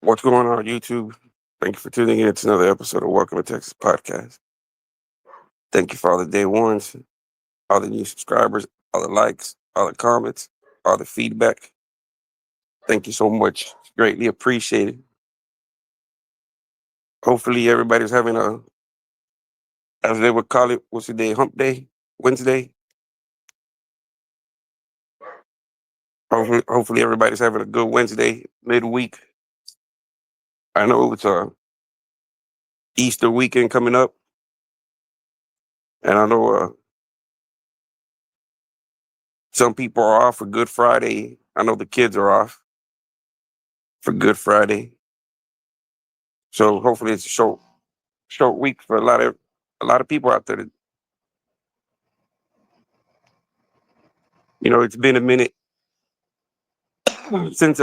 What's going on YouTube? Thank you for tuning in to another episode of Welcome to Texas Podcast. Thank you for all the day ones, all the new subscribers, all the likes, all the comments, all the feedback. Thank you so much. Greatly appreciated. Hopefully everybody's having a, as they would call it, what's the day? Hump day? Wednesday? Hopefully everybody's having a good Wednesday, midweek. I know it's a Easter weekend coming up. And I know some people are off for Good Friday. I know the kids are off for Good Friday. So hopefully it's a short week for a lot of people out there. It's been a minute since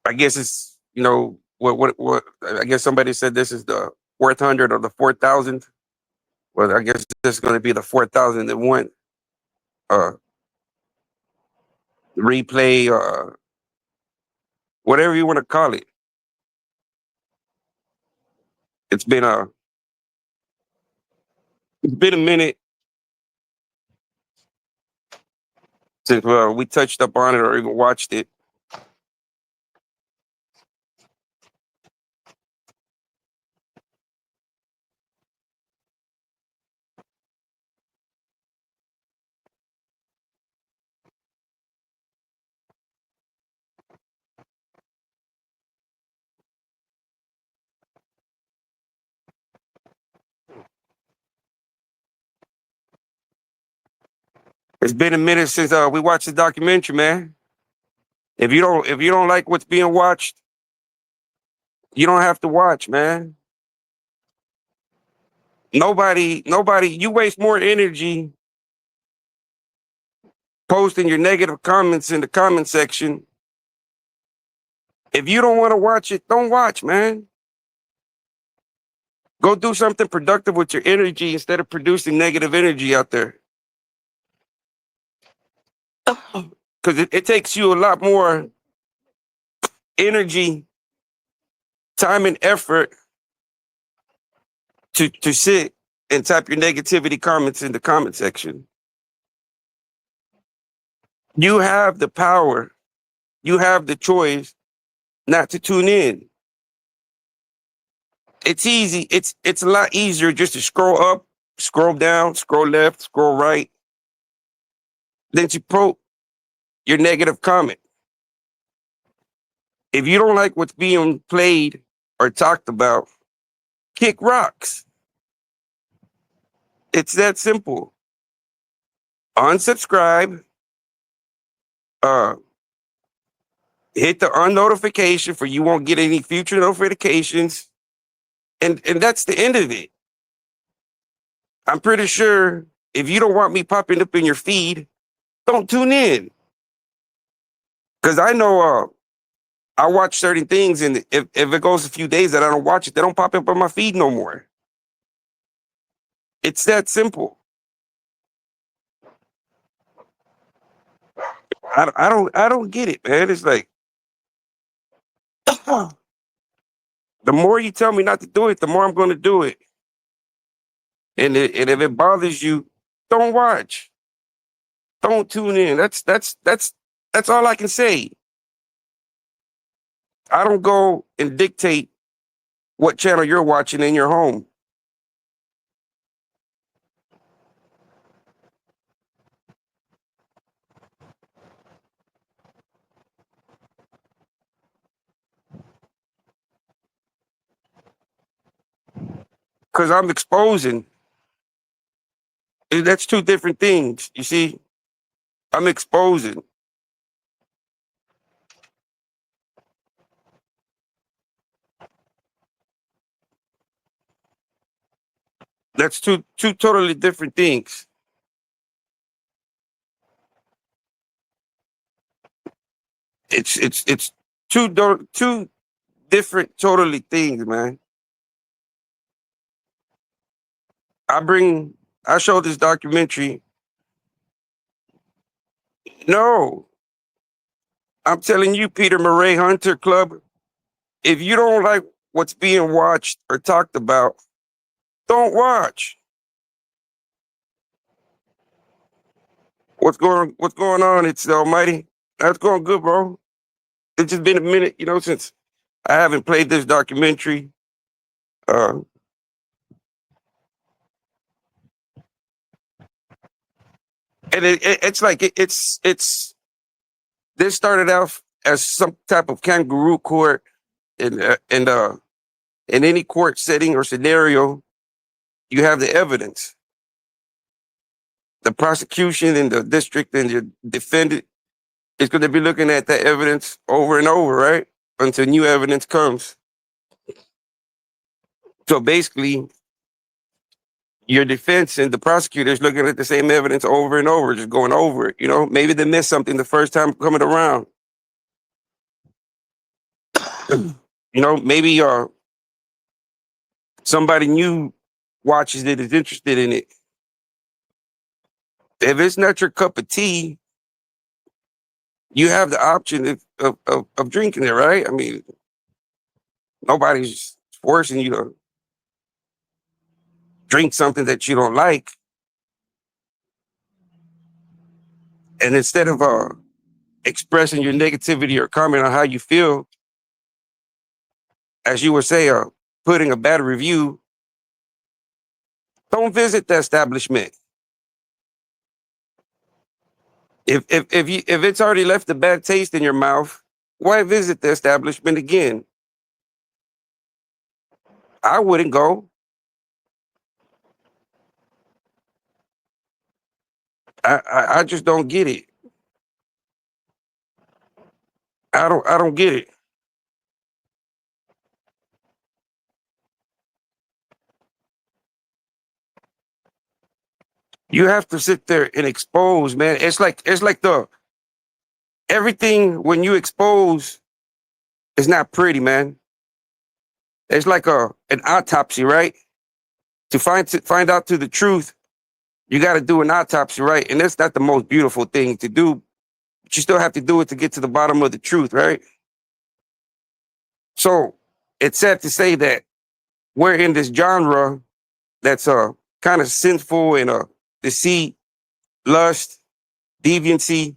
I guess it's what I guess somebody said this is the 400 or the 4,000. Well, I guess this is going to be the 4,001 uh replay, whatever you want to call it. It's been a minute since we touched up on it or even watched it. It's been a minute since we watched the documentary, man. If you don't like what's being watched, you don't have to watch, man. Nobody, you waste more energy posting your negative comments in the comment section. If you don't want to watch it, don't watch, man. Go do something productive with your energy instead of producing negative energy out there. Because it takes you a lot more energy, time, and effort to sit and type your negativity comments in the comment section. You have the power. You have the choice not to tune in. It's easy. It's a lot easier just to scroll up, scroll down, scroll left, scroll right, than to post your negative comment. If you don't like what's being played or talked about, kick rocks. It's that simple. Unsubscribe. Hit the unnotification for you won't get any future notifications. And that's the end of it. I'm pretty sure if you don't want me popping up in your feed, don't tune in. Because I know I watch certain things, and if it goes a few days that I don't watch it, they don't pop up on my feed no more. It's that simple. I don't get it, man. It's like the more you tell me not to do it, the more I'm going to do it. And if it bothers you, don't watch. Don't tune in. That's all I can say. I don't go and dictate what channel you're watching in your home. Because I'm exposing. That's two different things. You see, I'm exposing. That's two totally different things. It's two different totally things, man. I bring I show this documentary. No, I'm telling you, Peter Murray Hunter Club. If you don't like what's being watched or talked about, don't watch. What's going on? It's the Almighty. That's going good, bro. It's just been a minute, since I haven't played this documentary. Uh, and it's like it's this started out as some type of kangaroo court, and in any court setting or scenario, you have the evidence. The prosecution and the district and the defendant is going to be looking at that evidence over and over, right? Until new evidence comes. So basically, your defense and the prosecutors looking at the same evidence over and over, just going over it. Maybe they missed something the first time coming around. Maybe somebody new watches it, is interested in it. If it's not your cup of tea, you have the option of drinking it, right? I mean, nobody's forcing you to drink something that you don't like. And instead of expressing your negativity or comment on how you feel, as you would say, putting a bad review, don't visit the establishment. If it's already left a bad taste in your mouth, why visit the establishment again? I wouldn't go. I just don't get it. I don't get it. You have to sit there and expose, man. It's like the everything when you expose is not pretty, man. It's like an autopsy, right? To find out to the truth, you got to do an autopsy, right? And that's not the most beautiful thing to do, but you still have to do it to get to the bottom of the truth, right? So it's sad to say that we're in this genre that's kind of sinful and deceit, lust, deviancy.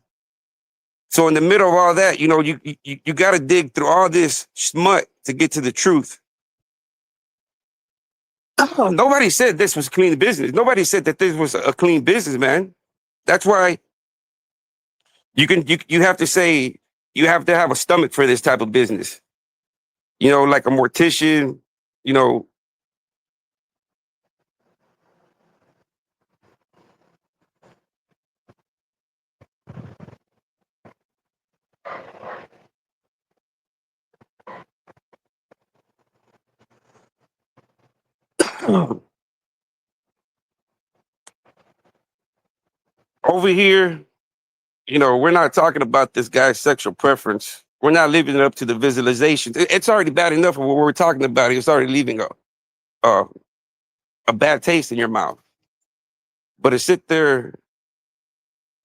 So in the middle of all that, you got to dig through all this smut to get to the truth. Nobody said this was clean business. Nobody said that this was a clean business, man. That's why you have to say you have to have a stomach for this type of business. Like a mortician. You know, Over here, we're not talking about this guy's sexual preference. We're not leaving it up to the visualization. It's already bad enough of what we're talking about. It's already leaving a, a bad taste in your mouth. But to sit there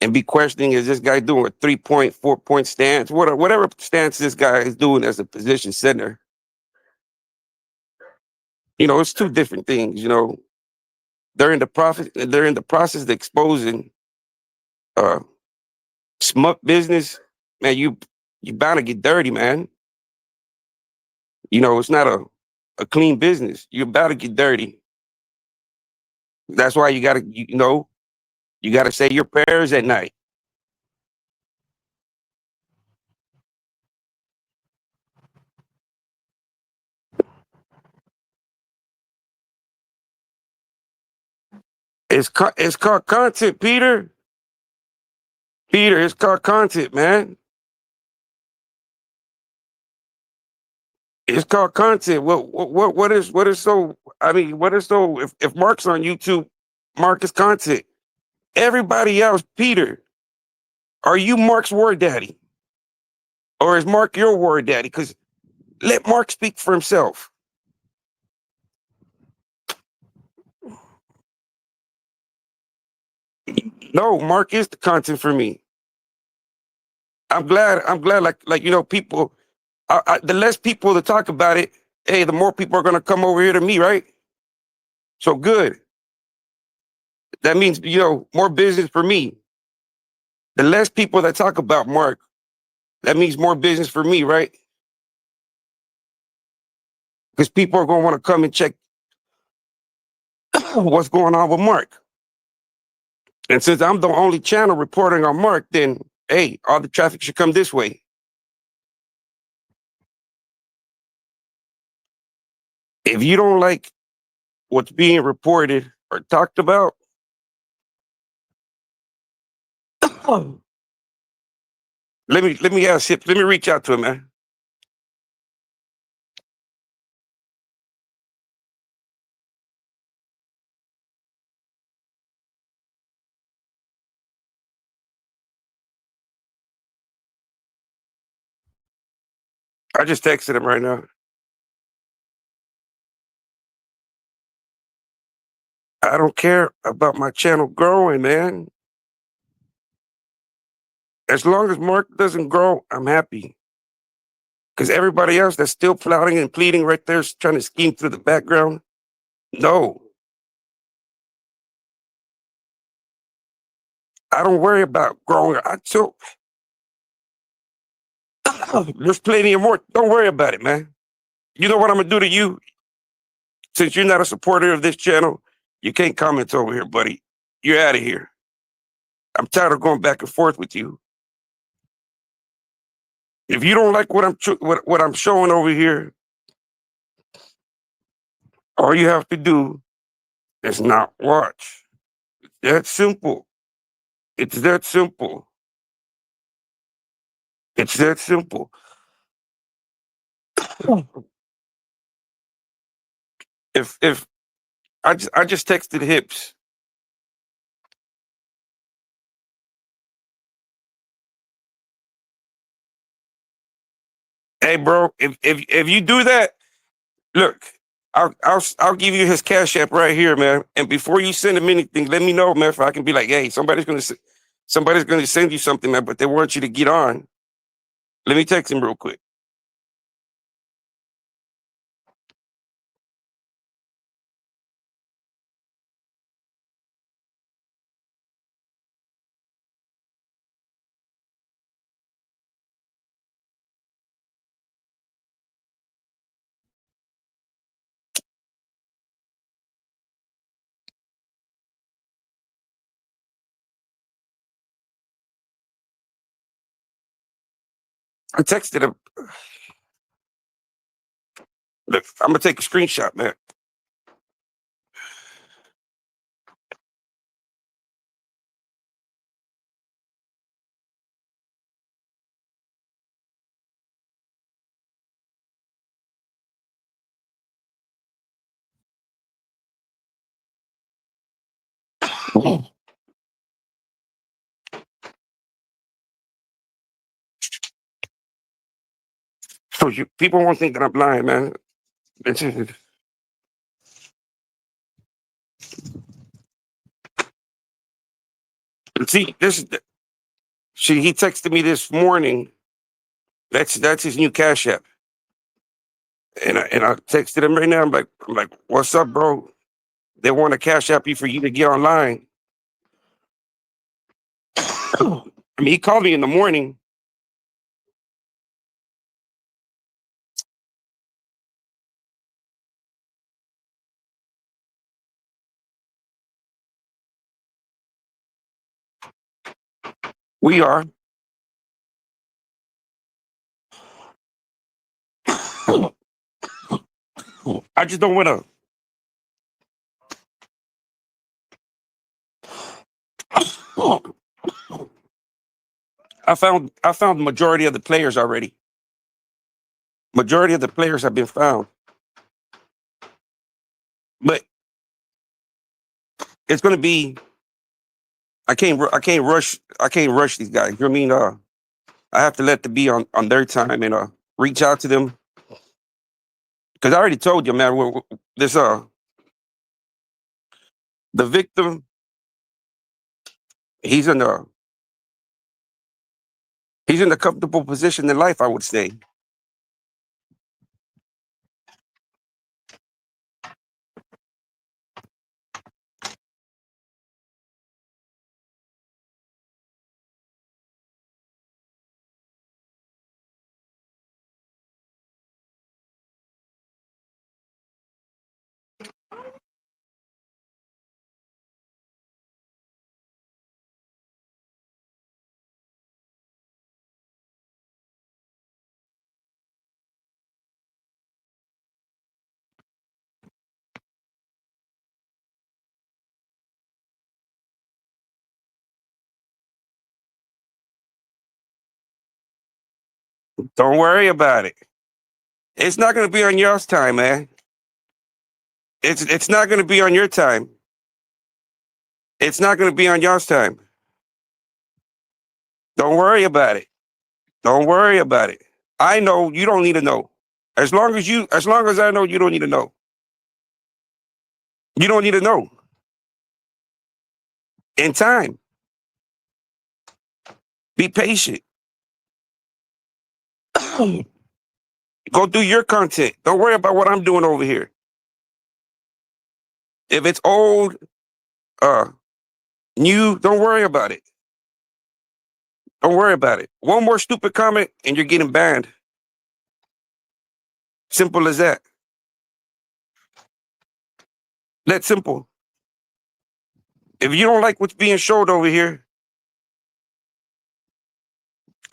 and be questioning, is this guy doing a 3 point, 4 point stance, whatever stance this guy is doing as a position center, it's two different things. They're in the process of exposing uh smuck business. Man, you bound to get dirty, man. It's not a clean business. You're about to get dirty. That's why you gotta say your prayers at night. It's called content, Peter. Peter, it's called content, man. It's called content. What is so? I mean, what is so? If Mark's on YouTube, Mark is content. Everybody else, Peter, are you Mark's word daddy, or is Mark your word daddy? Because let Mark speak for himself. No, Mark is the content for me. I'm glad. I'm glad. Like people. The less people that talk about it, hey, the more people are gonna come over here to me, right? So good. That means more business for me. The less people that talk about Mark, that means more business for me, right? Because people are gonna want to come and check what's going on with Mark. And since I'm the only channel reporting on Mark, then hey, all the traffic should come this way. If you don't like what's being reported or talked about, let me ask him. Let me reach out to him, man. I just texted him right now. I don't care about my channel growing, man. As long as Mark doesn't grow, I'm happy. Because everybody else that's still plotting and pleading right there, trying to scheme through the background, no, I don't worry about growing. There's plenty of more. Don't worry about it, man. You know what I'm gonna do to you? Since you're not a supporter of this channel, you can't comment over here, buddy. You're out of here. I'm tired of going back and forth with you. If you don't like what I'm showing over here, all you have to do is not watch. That simple. It's that simple. It's that simple. If I just texted Hips. Hey, bro, if you do that, look, I'll give you his cash app right here, man. And before you send him anything, let me know, man. If I can be like, hey, somebody's gonna send you something, man, but they want you to get on. Let me text him real quick. I texted him. Look, I'm gonna take a screenshot, man. People won't think that I'm lying, man. It's just, see, he texted me this morning. That's his new Cash App. And I texted him right now. I'm like, what's up, bro? They want to Cash App you for you to get online. I mean, he called me in the morning. We are. I just don't want to. I found the majority of the players already. Majority of the players have been found, but it's going to be. I can't rush these guys. You know what I mean? I have to let them be on their time and reach out to them because I already told you, man. This the victim. He's in the he's in a comfortable position in life, I would say. Don't worry about it. It's not going to be on your time, man. It's not going to be on your time. It's not going to be on y'all's time. Don't worry about it. Don't worry about it. I know you don't need to know. As long as I know, you don't need to know. You don't need to know. In time, be patient. Go do your content. Don't worry about what I'm doing over here. If it's old, uh, new, don't worry about it. Don't worry about it. One more stupid comment and you're getting banned. Simple as that. That simple. If you don't like what's being showed over here,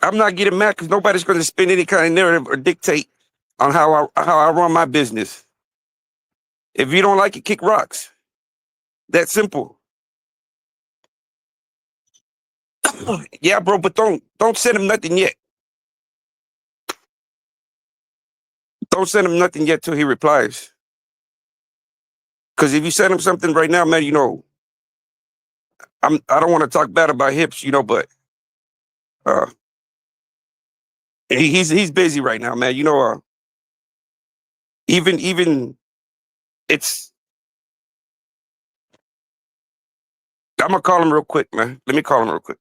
I'm not getting mad because nobody's going to spin any kind of narrative or dictate on how I run my business. If you don't like it, kick rocks. That simple. Yeah, bro, but don't send him nothing yet. Don't send him nothing yet till he replies. Because if you send him something right now, man, I don't want to talk bad about hips, but uh, he's busy right now, man. Even it's. I'm gonna call him real quick, man. Let me call him real quick.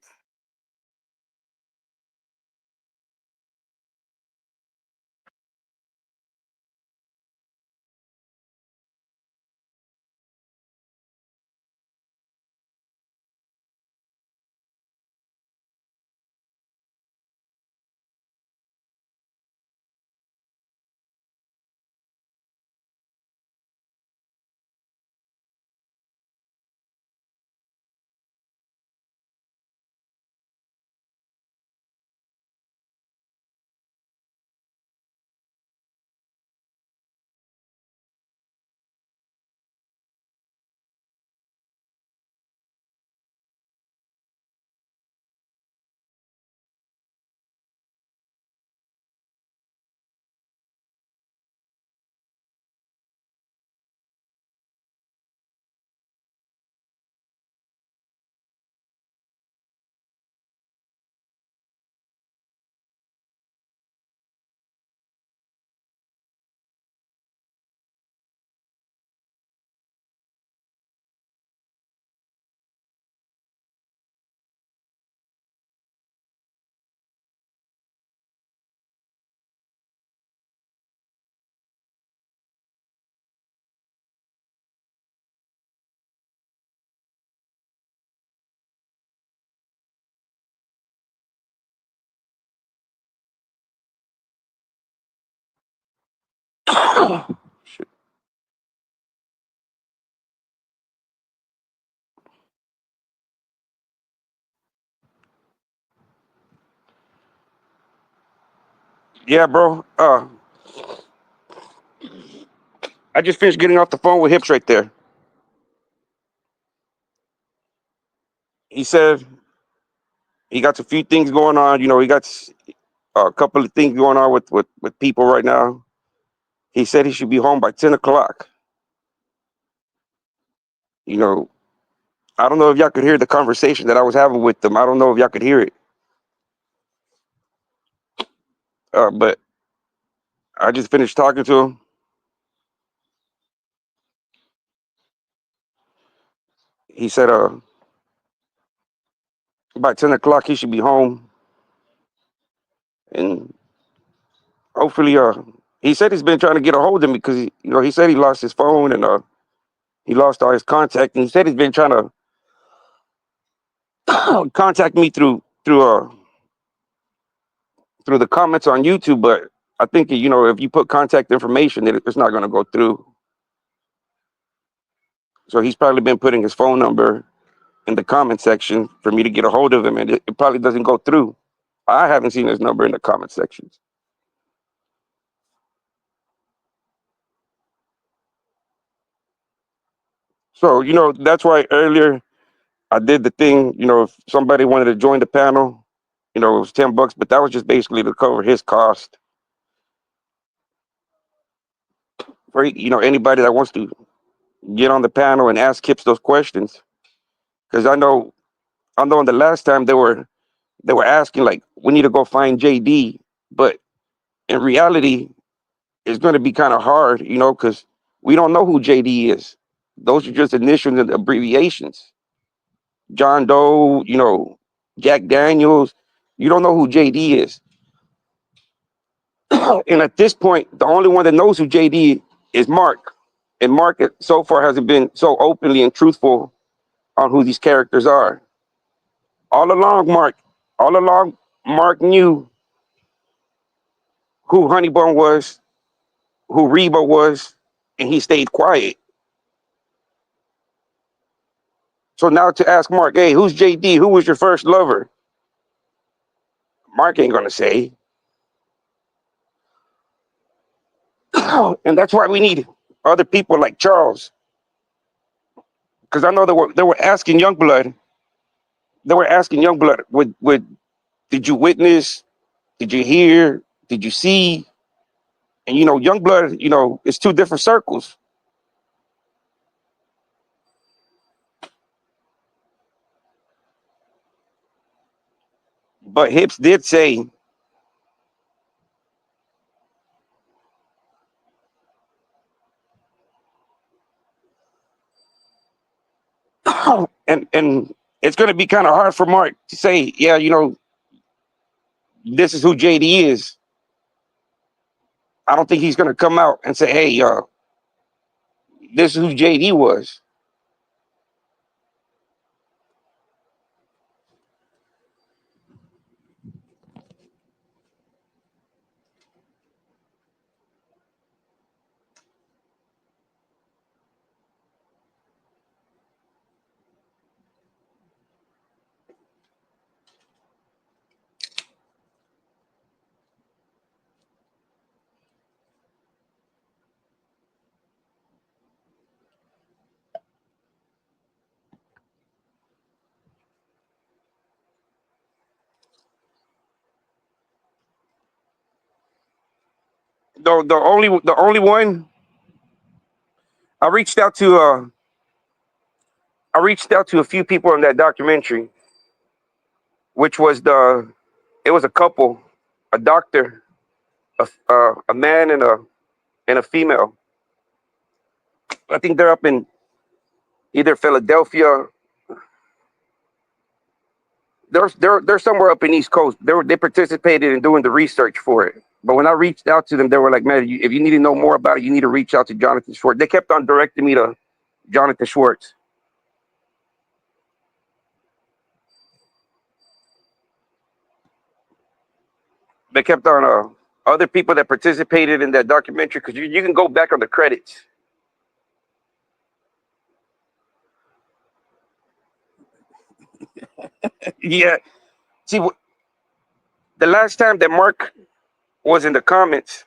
Shit. Yeah, bro. I just finished getting off the phone with Hips right there. He said he got a few things going on. You know, he got a couple of things going on with people right now. He said he should be home by 10 o'clock. You know, I don't know if y'all could hear the conversation that I was having with them. I don't know if y'all could hear it. But I just finished talking to him. He said by 10 o'clock he should be home, and hopefully he said he's been trying to get a hold of me because he said he lost his phone and he lost all his contact, and he said he's been trying to contact me through the comments on YouTube, but I think if you put contact information, it's not going to go through. So he's probably been putting his phone number in the comment section for me to get a hold of him, and it probably doesn't go through. I haven't seen his number in the comment sections. So that's why earlier I did the thing. If somebody wanted to join the panel, it was $10, but that was just basically to cover his cost for anybody that wants to get on the panel and ask Kips those questions. Because I know the last time they were asking like we need to go find JD, but in reality it's going to be kind of hard, because we don't know who JD is. Those are just initials and abbreviations. John Doe, Jack Daniels. You don't know who JD is. And at this point, the only one that knows who JD is Mark. And Mark so far hasn't been so openly and truthful on who these characters are. All along, Mark knew who Honeybone was, who Reba was, and he stayed quiet. So now to ask Mark, hey, who's JD? Who was your first lover? Mark ain't gonna say. And that's why we need other people like Charles. Because I know they were asking Youngblood. They were asking Youngblood, did you witness? Did you hear? Did you see? And Youngblood, it's two different circles. But Hips did say, and it's gonna be kind of hard for Mark to say, yeah, this is who JD is. I don't think he's gonna come out and say, hey, this is who JD was. The only one I reached out to a few people in that documentary, which was it was a couple, a doctor, a man and a female. I think they're up in either Philadelphia. They're somewhere up in East Coast. They participated in doing the research for it. But when I reached out to them, they were like, "Man, if you need to know more about it, you need to reach out to Jonathan Schwartz." They kept on directing me to Jonathan Schwartz. They kept on other people that participated in that documentary, because you can go back on the credits. Yeah. See, the last time that Mark was in the comments,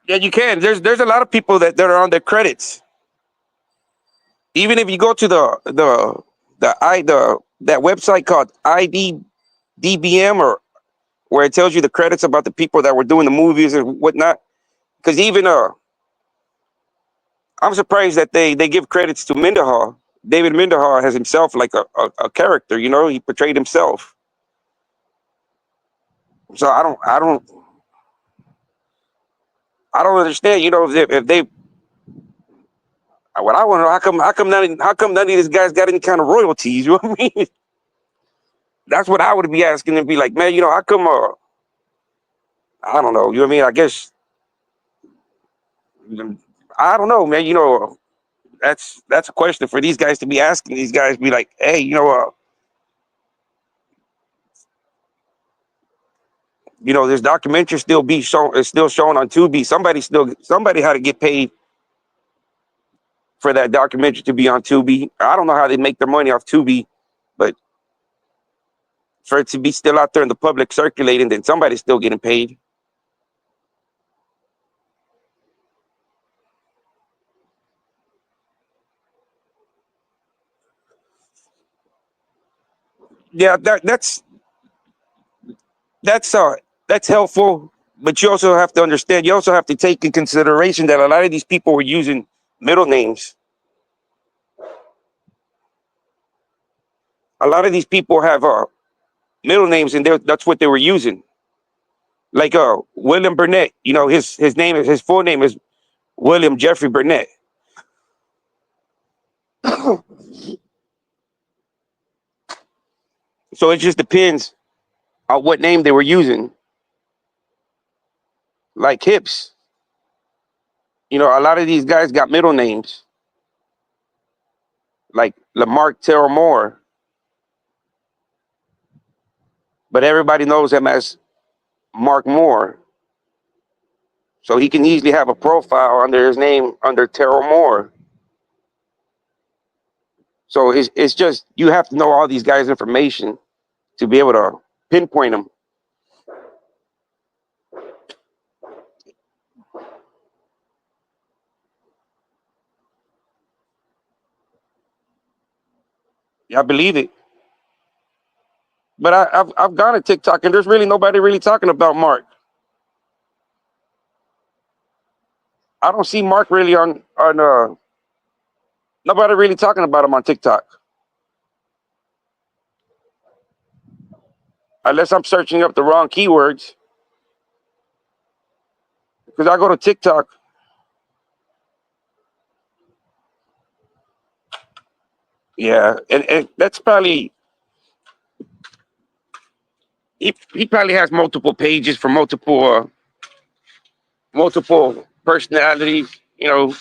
yeah, you can. There's a lot of people that are on the credits. Even if you go to the that website called IDDBM, or where it tells you the credits about the people that were doing the movies and whatnot. Because even I'm surprised that they give credits to Mendenhall. David Mendenhall has himself like a character. You know, he portrayed himself. So I don't understand. You know, if they, what I want to know, how come none of these guys got any kind of royalties? You know what I mean? That's what I would be asking, and be like, man, you know, how come? I don't know. You know what I mean? I guess I don't know, man. You know, that's a question for these guys to be asking. These guys be like, hey, this documentary still be shown. It's still shown on Tubi. Somebody had to get paid for that documentary to be on Tubi. I don't know how they make their money off Tubi, but for it to be still out there in the public circulating, then somebody's still getting paid. Yeah, that's that's helpful, but you also have to understand. You also have to take in consideration that a lot of these people were using middle names. A lot of these people have middle names, and that's what they were using. Like William Burnett. You know, his full name is William Jeffrey Burnett. So it just depends on what name they were using. Like Hips, you know, a lot of these guys got middle names, like Lamark Terrell Moore, but everybody knows him as Mark Moore. So he can easily have a profile under his name under Terrell Moore. So it's just you have to know all these guys' information to be able to pinpoint them. Yeah, I believe it. But I've gone to TikTok, and there's really nobody really talking about Mark. I don't see Mark really on nobody really talking about him on TikTok. Unless I'm searching up the wrong keywords. Because I go to TikTok. Yeah, and that's probably he probably has multiple pages for multiple personalities. You know,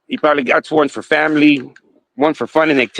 he probably got one for family, one for fun and activity.